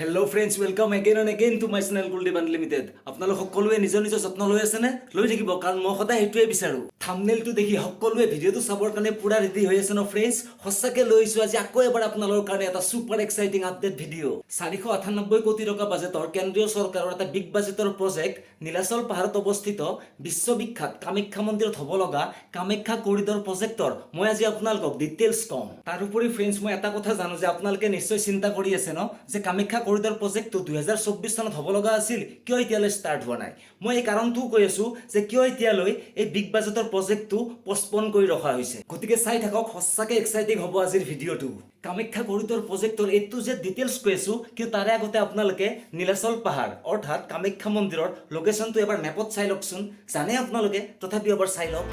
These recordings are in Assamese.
Hello' friends, welcome again and again to my channel Kuldeep unlimited. আপোনালোক সকলোৱে নিজৰ নিজৰ যত্ন লৈ আছেনে? লৈ থাকিব, কাৰণ মই সদায় সেইটোৱে বিচাৰোঁ। থাম্বনেইলটো দেখি সকলোৱে ভিডিঅ'টো চাবৰ কাৰণে পুৰা ৰেডি হৈ আছে ন ফ্ৰেণ্ডছ? সঁচাকৈ লৈ আহিছোঁ আজি আকৌ এবাৰ আপোনালোকৰ কাৰণে এটা ছুপাৰ এক্সাইটিং আপডেট ভিডিঅ'। 498 কোটি টকা বাজেটৰ কেন্দ্ৰীয় চৰকাৰৰ এটা বিগ বাজেটৰ প্ৰজেক্ট নীলাচল পাহাৰত অৱস্থিত বিশ্ববিখ্যাত কামাখ্যা মন্দিৰত হ'ব লগা কামাখ্যা কৰিডৰ প্ৰজেক্টৰ মই আজি আপোনালোকক ডিটেইলছ ক'ম। তাৰোপৰি ফ্ৰেণ্ডছ, মই এটা কথা জানো যে আপোনালোকে নিশ্চয় চিন্তা কৰি আছে ন যে কামাখ্যা কৰিডৰ প্ৰজেক্টটো 2024 চনত হ'ব লগা আছিল, কিয় এতিয়ালৈ ষ্টাৰ্ট হোৱা নাই। মই এই কাৰণটোও কৈ আছোঁ যে কিয় এতিয়ালৈ এই বিগ বাজেটৰ প্ৰজেক্টটো পষ্টপন কৰি ৰখা হৈছে। গতিকে চাই থাকক, সঁচাকৈ এক্সাইটিং হ'ব আজিৰ ভিডিঅ'টো। কামাখ্যা কৰিডৰ প্ৰজেক্টৰ এইটো যে ডিটেইলছ কৈ আছোঁ, কিন্তু তাৰে আগতে আপোনালোকে নীলাচল পাহাৰ অৰ্থাৎ কামাখ্যা মন্দিৰৰ লোকেশ্যনটো এবাৰ মেপত চাই লওকচোন। জানে আপোনালোকে, তথাপিও এবাৰ চাই লওক।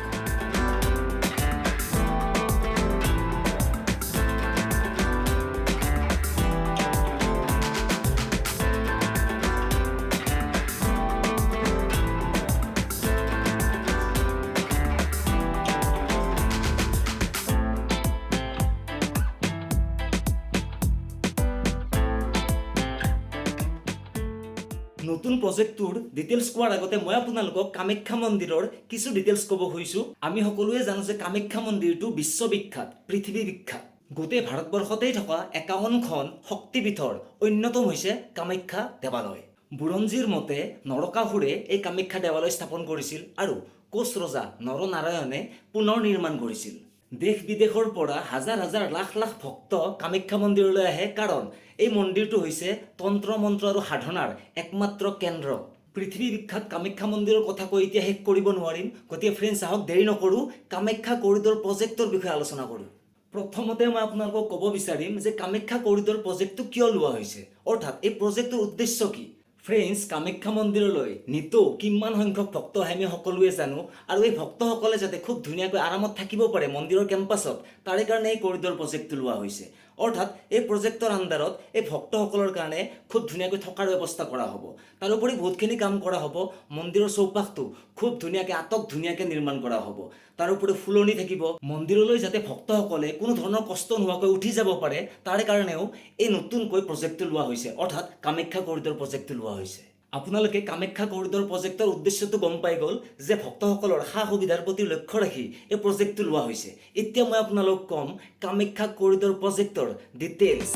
নতুন প্ৰজেক্টটোৰ ডিটেইলছ কোৱাৰ আগতে মই আপোনালোকক কামাখ্যা মন্দিৰৰ কিছু ডিটেইলছ ক'ব খুজিছোঁ। আমি সকলোৱে জানো যে কামাখ্যা মন্দিৰটো বিশ্ববিখ্যাত, পৃথিৱী বিখ্যাত। গোটেই ভাৰতবৰ্ষতেই থকা 51খন শক্তিপীঠৰ অন্যতম হৈছে কামাখ্যা দেৱালয়। বুৰঞ্জীৰ মতে নৰকাসুৰে এই কামাখ্যা দেৱালয় স্থাপন কৰিছিল আৰু কোচ ৰজা নৰনাৰায়ণে পুনৰ নিৰ্মাণ কৰিছিল। দেশ বিদেশৰ পৰা হাজাৰ হাজাৰ লাখ লাখ ভক্ত কামাখ্যা মন্দিৰলৈ আহে, কাৰণ এই মন্দিৰটো হৈছে তন্ত্ৰ মন্ত্ৰ আৰু সাধনাৰ একমাত্ৰ কেন্দ্ৰ। পৃথিৱী বিখ্যাত কামাখ্যা মন্দিৰৰ কথা কৈ এতিয়া শেষ কৰিব নোৱাৰিম। গতিকে ফ্ৰেণ্ডছ, আহক দেৰি নকৰোঁ, কামাখ্যা কৰিডৰ প্ৰজেক্টৰ বিষয়ে আলোচনা কৰোঁ। প্ৰথমতে মই আপোনালোকক ক'ব বিচাৰিম যে কামাখ্যা কৰিডৰ প্ৰজেক্টটো কিয় লোৱা হৈছে, অৰ্থাৎ এই প্ৰজেক্টটোৰ উদ্দেশ্য কি। ফ্ৰেণ্ডছ, কামাখ্যা মন্দিৰলৈ নিতৌ কিমান সংখ্যক ভক্ত আহে আমি সকলোৱে জানো, আৰু এই ভক্তসকলে যাতে খুব ধুনীয়াকৈ আৰামত থাকিব পাৰে মন্দিৰৰ কেম্পাছত, তাৰে কাৰণে এই কৰিডৰ প্ৰজেক্টটো লোৱা হৈছে। অৰ্থাৎ এই প্ৰজেক্টৰ আণ্ডাৰত এই ভক্তসকলৰ কাৰণে খুব ধুনীয়াকৈ থকাৰ ব্যৱস্থা কৰা হ'ব। তাৰোপৰি বহুতখিনি কাম কৰা হ'ব। মন্দিৰৰ চৌপাশটো খুব ধুনীয়াকৈ ধুনীয়াকৈ নিৰ্মাণ কৰা হ'ব। তাৰোপৰি ফুলনি থাকিব। মন্দিৰলৈ যাতে ভক্তসকলে কোনো ধৰণৰ কষ্ট নোহোৱাকৈ উঠি যাব পাৰে, তাৰ কাৰণেও এই নতুনকৈ প্ৰজেক্টটো লোৱা হৈছে, অৰ্থাৎ কামাখ্যা কৰিডৰ প্ৰজেক্টটো লোৱা হৈছে। আপোনালোকে কামাখ্যা কৰিডৰ প্ৰজেক্টৰ উদ্দেশ্যটো গম পাই গ'ল যে ভক্তসকলৰ সা সুবিধাৰ প্ৰতি লক্ষ্য ৰাখি এই প্ৰজেক্টটো লোৱা হৈছে। এতিয়া মই আপোনালোকক ক'ম কামাখ্যা কৰিডৰ প্ৰজেক্টৰ ডিটেইলছ।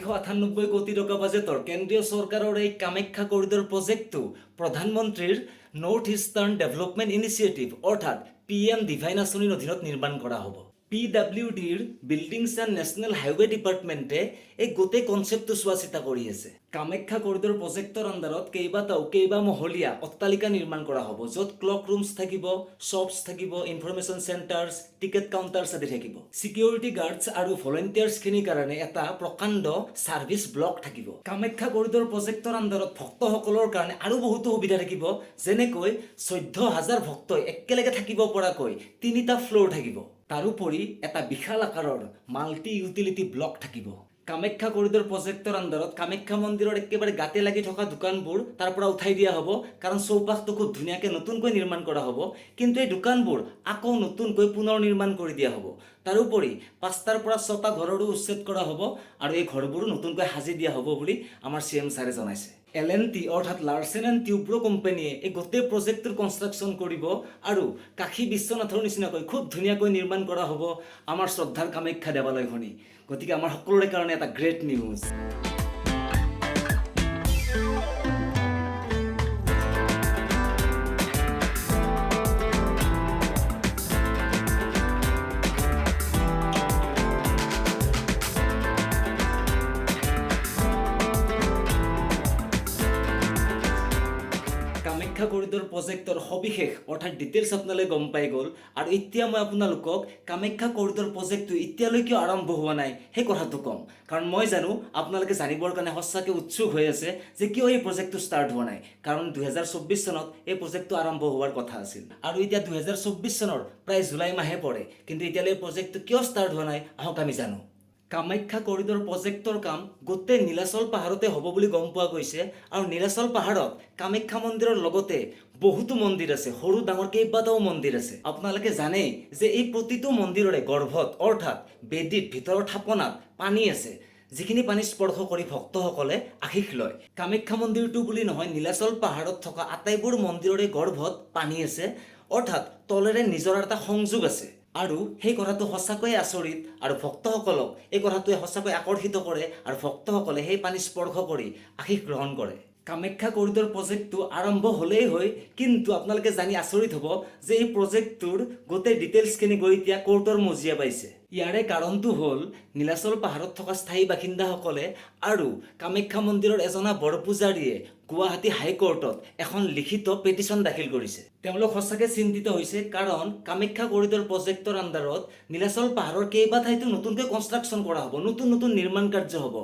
$498 কোটি টকা বাজেটৰ কেন্দ্ৰীয় চৰকাৰৰ এই কামাখ্যা কৰিডৰ প্ৰজেক্টটো প্ৰধানমন্ত্ৰীৰ নৰ্থ ইষ্টাৰ্ণ ডেভেলপমেণ্ট ইনিচিয়েটিভ অৰ্থাৎ PM ডিভাইন আঁচনিৰ অধীনত নিৰ্মাণ কৰা হ'ব। PWDৰ বিল্ডিংছ এণ্ড নেশ্যনেল হাইৱে ডিপাৰ্টমেণ্টে এই গোটেই কনচেপ্টটো চোৱা চিতা কৰি আছে। কামাখ্যা কৰিডৰ প্ৰজেক্টৰ আণ্ডাৰত কেইবা মহলীয়া অট্টালিকা নিৰ্মাণ কৰা হ'ব, য'ত ক্লক ৰুমছ থাকিব, শ্বপছ থাকিব, ইনফৰমেশ্যন চেণ্টাৰ্ছ, টিকেট কাউণ্টাৰ্ছ আদি থাকিব। ছিকিউৰিটি গাৰ্ডছ আৰু ভলেণ্টিয়াৰ্ছখিনিৰ কাৰণে এটা প্ৰকাণ্ড ছাৰ্ভিচ ব্লক থাকিব। কামাখ্যা কৰিডৰ প্ৰজেক্টৰ আণ্ডাৰত ভক্তসকলৰ কাৰণে আৰু বহুতো সুবিধা থাকিব, যেনেকৈ 14,000 ভক্তই একেলগে থাকিব পৰাকৈ 3টা ফ্ল'ৰ থাকিব। তাৰোপৰি এটা বিশাল আকাৰৰ মাল্টি ইউটিলিটি ব্লক থাকিব। কামাখ্যা কৰিডৰ প্ৰজেক্টৰ আণ্ডাৰত কামাখ্যা মন্দিৰৰ একেবাৰে গাতে লাগি থকা দোকানবোৰ তাৰ পৰা উঠাই দিয়া হ'ব, কাৰণ চৌপাশটো খুব ধুনীয়াকৈ নতুনকৈ নিৰ্মাণ কৰা হ'ব। কিন্তু এই দোকানবোৰ আকৌ নতুনকৈ পুনৰ নিৰ্মাণ কৰি দিয়া হ'ব। তাৰোপৰি 5টাৰ পৰা 6টা ঘৰৰো উচ্ছেদ কৰা হ'ব, আৰু এই ঘৰবোৰো নতুনকৈ সাজি দিয়া হ'ব বুলি আমাৰ CM ছাৰে জনাইছে। L&T অৰ্থাৎ লাৰ্চেন এণ্ড টিউব্ৰো কোম্পানীয়ে এই গোটেই প্ৰজেক্টটোৰ কনষ্ট্ৰাকশ্যন কৰিব, আৰু কাশী বিশ্বনাথৰ নিচিনাকৈ খুব ধুনীয়াকৈ নিৰ্মাণ কৰা হ'ব আমাৰ শ্ৰদ্ধাৰ কামাখ্যা দেৱালয়খনি। গতিকে আমাৰ সকলোৰে কাৰণে এটা great news. Kamakhya Kamakhya corridor প্ৰজেক্টৰ সবিশেষ অৰ্থাৎ ডিটেইলছ আপোনালোকে গম পাই গ'ল আৰু এতিয়া মই আপোনালোকক কামাখ্যা কৰিডৰ প্ৰজেক্টটো এতিয়ালৈকে আৰম্ভ হোৱা নাই সেই কথাটো ক'ম কাৰণ মই জানো আপোনালোকে জানিবৰ কাৰণে সঁচাকৈ উৎসুক হৈ আছে যে কিয় এই প্ৰজেক্টটো ষ্টাৰ্ট হোৱা নাই কাৰণ 2024 চনত এই প্ৰজেক্টটো আৰম্ভ হোৱাৰ কথা আছিল আৰু এতিয়া 2024 চনৰ প্ৰায় জুলাই মাহে পৰে কিন্তু এতিয়ালৈ প্ৰজেক্টটো কিয় ষ্টাৰ্ট হোৱা নাই আহক আমি জানো কামাখ্যা কৰিডৰ প্ৰজেক্টৰ কাম গোটেই নীলাচল পাহাৰতে হ'ব বুলি গম পোৱা গৈছে আৰু নীলাচল পাহাৰত কামাখ্যা মন্দিৰৰ লগতে বহুতো মন্দিৰ আছে সৰু ডাঙৰ কেইবাটাও মন্দিৰ আছে আপোনালোকে জানেই যে এই প্ৰতিটো মন্দিৰৰে গৰ্ভত অৰ্থাৎ বেদীত ভিতৰৰ থাপনাত পানী আছে যিখিনি পানী স্পৰ্শ কৰি ভক্তসকলে আশীষ লয় কামাখ্যা মন্দিৰটো বুলি নহয় নীলাচল পাহাৰত থকা আটাইবোৰ মন্দিৰৰে গৰ্ভত পানী আছে অৰ্থাৎ তলেৰে নিজৰ এটা সংযোগ আছে আৰু সেই কথাটো সঁচাকৈয়ে আচৰিত আৰু ভক্তসকলক এই কথাটোৱে সঁচাকৈ আকৰ্ষিত কৰে আৰু ভক্তসকলে সেই পানী স্পৰ্শ কৰি আশীষ গ্ৰহণ কৰে কামাখ্যা কৰিডৰ প্ৰজেক্টটো আৰম্ভ হ'লেই হয় কিন্তু আপোনালোকে জানি আচৰিত হ'ব যে এই প্ৰজেক্টটোৰ গোটেই ডিটেইলছখিনি গৈ এতিয়া কোৰ্টৰ মজিয়া পাইছে ইয়াৰে কাৰণটো হ'ল নীলাচল পাহাৰত থকা স্থায়ী বাসিন্দাসকলে আৰু কামাখ্যা মন্দিৰৰ এজনা বৰপূজাৰীয়ে গুৱাহাটী হাইকোৰ্টত এখন লিখিত পেটিশ্যন দাখিল কৰিছে তেওঁলোক সঁচাকৈ চিন্তিত হৈছে কাৰণ কামাখ্যা কৰিডৰ প্ৰজেক্টৰ আণ্ডাৰত নীলাচল পাহাৰৰ কেইবা ঠাইতো নতুনকৈ কনষ্ট্ৰাকশ্যন কৰা হ'ব নতুন নিৰ্মাণ কাৰ্য হ'ব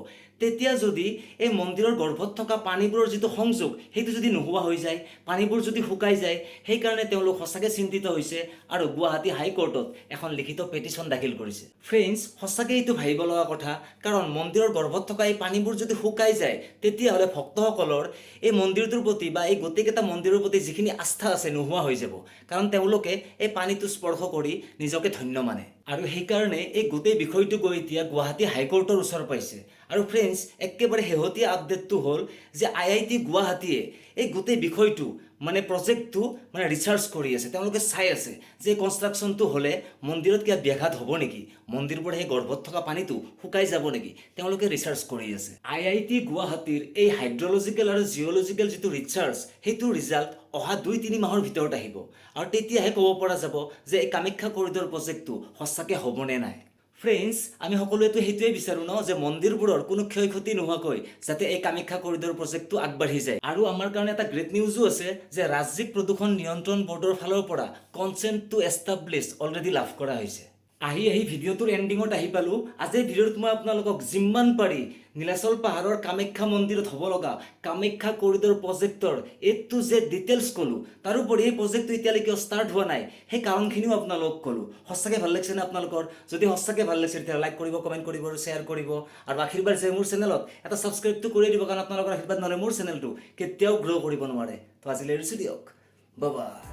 তেতিয়া যদি এই মন্দিৰৰ গৰ্ভত থকা পানীবোৰৰ যিটো সংযোগ সেইটো যদি নোহোৱা হৈ যায় পানীবোৰ যদি শুকাই যায় সেইকাৰণে তেওঁলোক সঁচাকৈ চিন্তিত হৈছে আৰু গুৱাহাটী হাইকোৰ্টত এখন লিখিত পেটিশ্যন দাখিল কৰিছে ফ্ৰেণ্ডছ সঁচাকৈ এইটো ভাবিব লগা কথা কাৰণ মন্দিৰৰ গৰ্ভত থকা এই পানীবোৰ যদি শুকাই যায় তেতিয়াহ'লে ভক্তসকলৰ এই মন্দিৰটোৰ প্ৰতি বা এই গোটেইকেইটা মন্দিৰৰ প্ৰতি যিখিনি আস্থা আছে নোহোৱা হৈ যাব কাৰণ তেওঁলোকে এই পানীটো স্পৰ্শ কৰি নিজকে ধন্য মানে আৰু সেইকাৰণে এই গোটেই বিষয়টো গৈ এতিয়া গুৱাহাটী হাইকোৰ্টৰ ওচৰ পাইছে আৰু ফ্ৰেণ্ডছ একেবাৰে শেহতীয়া আপডেটটো হ'ল যে IIT গুৱাহাটীয়ে এই গোটেই বিষয়টো মানে প্ৰজেক্টটো মানে ৰিচাৰ্চ কৰি আছে তেওঁলোকে চাই আছে যে কনষ্ট্ৰাকশ্যনটো হ'লে মন্দিৰত কিবা ব্যাঘাত হ'ব নেকি মন্দিৰবোৰ সেই গৰ্ভত থকা পানীটো শুকাই যাব নেকি তেওঁলোকে ৰিচাৰ্চ কৰি আছে IIT গুৱাহাটীৰ এই হাইড্ৰলজিকেল আৰু জিঅ'লজিকেল যিটো ৰিচাৰ্চ সেইটো ৰিজাল্ট অহা 2-3 মাহৰ ভিতৰত আহিব আৰু তেতিয়াহে ক'ব পৰা যাব যে এই কামাখ্যা কৰিডৰ প্ৰজেক্টটো সঁচাকৈ হ'বনে নাই ফ্ৰেণ্ডছ আমি সকলোৱেতো সেইটোৱে বিচাৰোঁ ন যে মন্দিৰবোৰৰ কোনো ক্ষয় ক্ষতি নোহোৱাকৈ যাতে এই কামাখ্যা কৰিডৰ প্ৰজেক্টটো আগবাঢ়ি যায় আৰু আমাৰ কাৰণে এটা গ্ৰেট নিউজো আছে যে ৰাজ্যিক প্ৰদূষণ নিয়ন্ত্ৰণ বৰ্ডৰ ফালৰ পৰা কনচেণ্ট টু এষ্টাব্লিছ অলৰেডি লাভ কৰা হৈছে আহি ভিডিঅ'টোৰ এণ্ডিঙত আহি পালোঁ আজিৰ ভিডিঅ'ত মই আপোনালোকক যিমান পাৰি নীলাচল পাহাৰৰ কামাখ্যা মন্দিৰত হ'ব লগা কামাখ্যা কৰিডৰ প্ৰজেক্টৰ A to Z ডিটেইলছ ক'লোঁ তাৰোপৰি এই প্ৰজেক্টটো এতিয়ালৈকে ষ্টাৰ্ট হোৱা নাই সেই কাৰণখিনিও আপোনালোকক ক'লোঁ সঁচাকৈ ভাল লাগিছে নে আপোনালোকৰ যদি সঁচাকৈ ভাল লাগিছে তেতিয়া লাইক কৰিব কমেণ্ট কৰিব আৰু শ্বেয়াৰ কৰিব আৰু আশীৰ্বাদ যে মোৰ চেনেলত এটা ছাবস্ক্ৰাইবটো কৰি দিব কাৰণ আপোনালোকৰ আশীৰ্বাদ নহ'লে মোৰ চেনেলটো কেতিয়াও গ্ৰ' কৰিব নোৱাৰে তো আজিলৈ এৰিছোঁ দিয়ক বাই